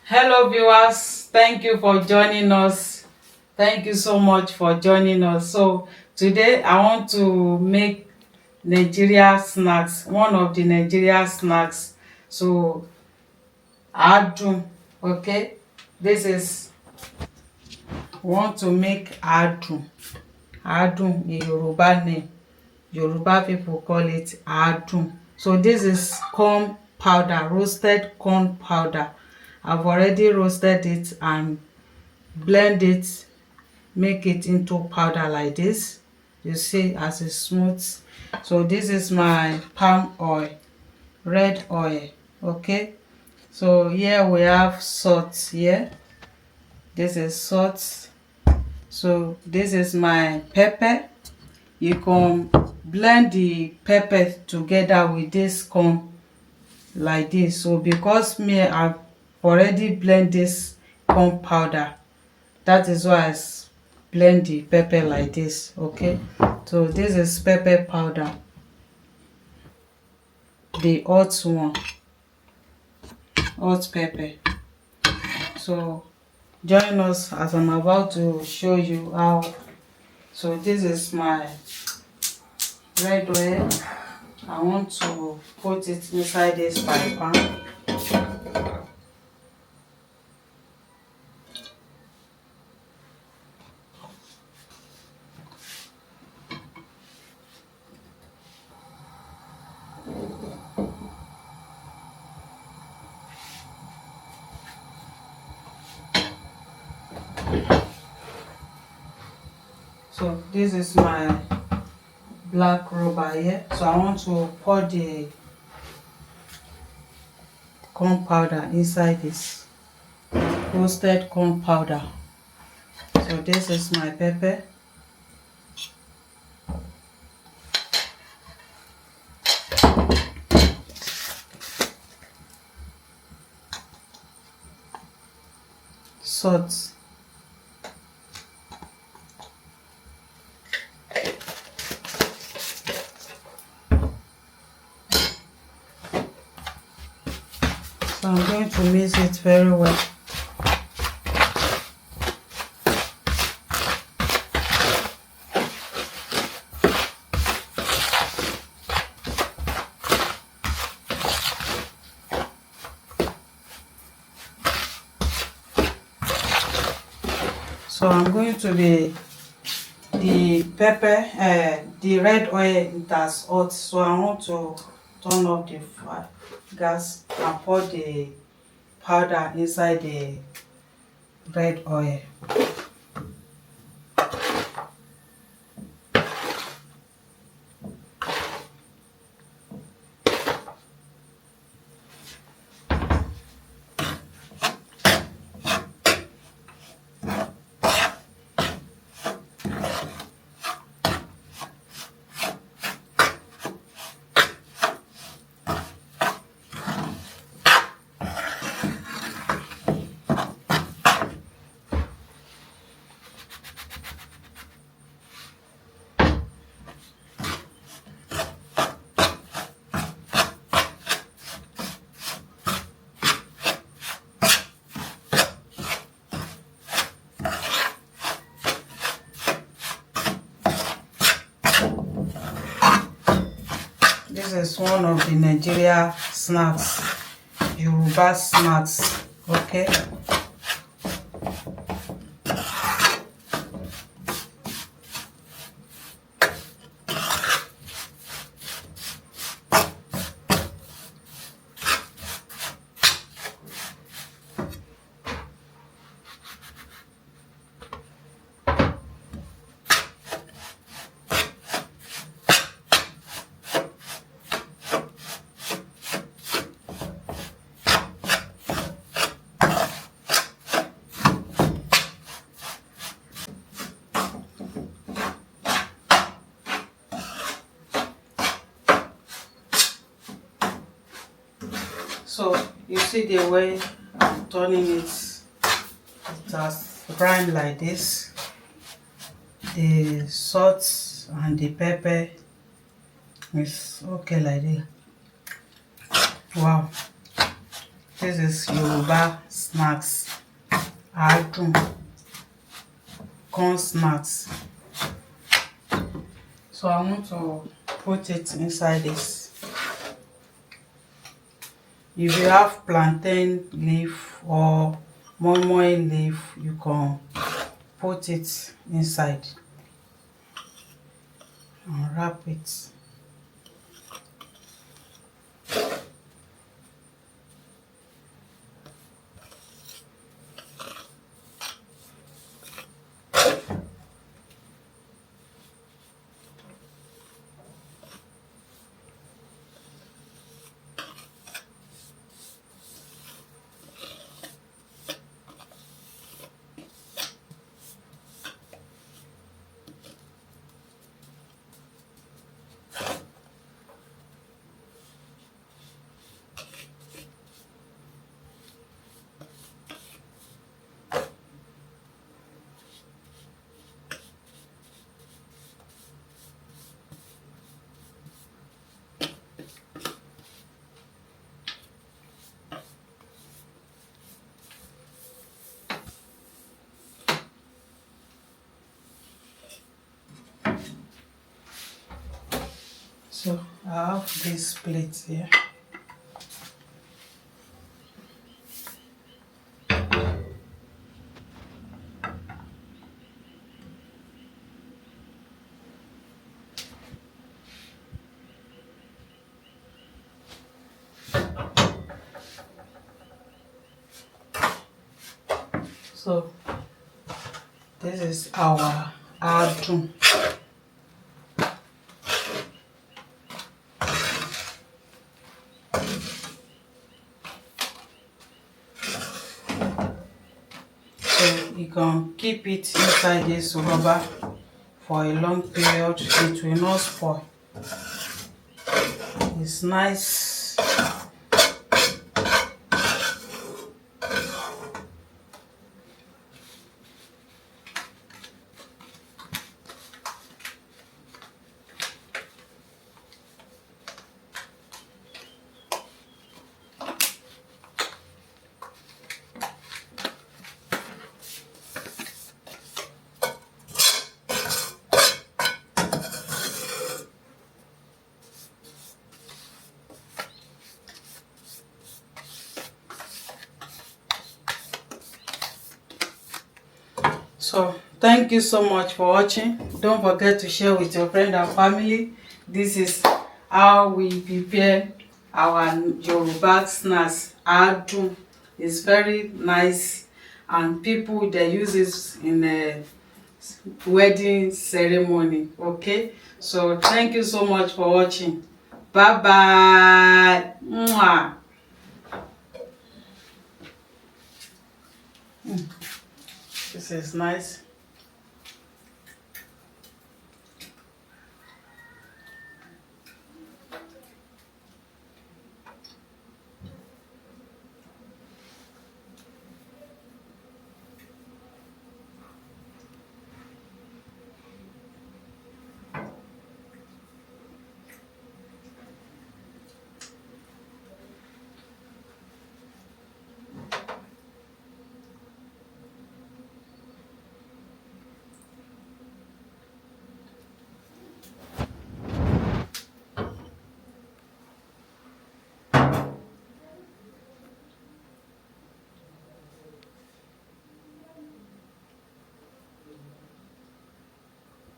Hello viewers, thank you for joining us. Thank you so much for joining us. So today I want to make Nigeria snacks, one of the Nigeria snacks. So Aadun, okay? This is want to make Aadun. Aadun is Yoruba name. Yoruba people call it Aadun. So this is corn powder, roasted corn powder. I've already roasted it and blend it, make it into powder like this. You see as it's smooth. So this is my palm oil, red oil. Okay, so here we have salt here. This is salt. So this is my pepper. You can blend the pepper together with this corn like this. So because me I've already blend this corn powder, that is why I blend the pepper like this. Okay, so this is pepper powder, the hot one, hot pepper. So join us as I'm about to show you how. So this is my red oil. I want to put it inside this fry pan. So this is my black rubber here. So I want to pour the corn powder inside this roasted corn powder. So this is my pepper. Salt. So I'm going to mix it very well. So I'm going to be the pepper, the red oil that's hot. So I want to turn off the gas and pour the powder inside the red oil. This is one of the Nigeria snacks, Yoruba snacks. Okay. So you see the way I'm turning it, it has grind like this. The salt and the pepper is okay like this. Wow, This is Yoruba snacks. Aadun corn snacks. So I want to put it inside this. If you have plantain leaf or moi leaf, you can put it inside and wrap it. So I have this plate here. So this is our Aadun. So you can keep it inside this rubber for a long period. It will not spoil. It's nice. So thank you so much for watching. Don't forget to share with your friend and family. This is how we prepare our Yoruba snacks. Aadun is very nice, and people they use it in a wedding ceremony. Okay, so thank you so much for watching. Bye bye. Mwah. This is nice.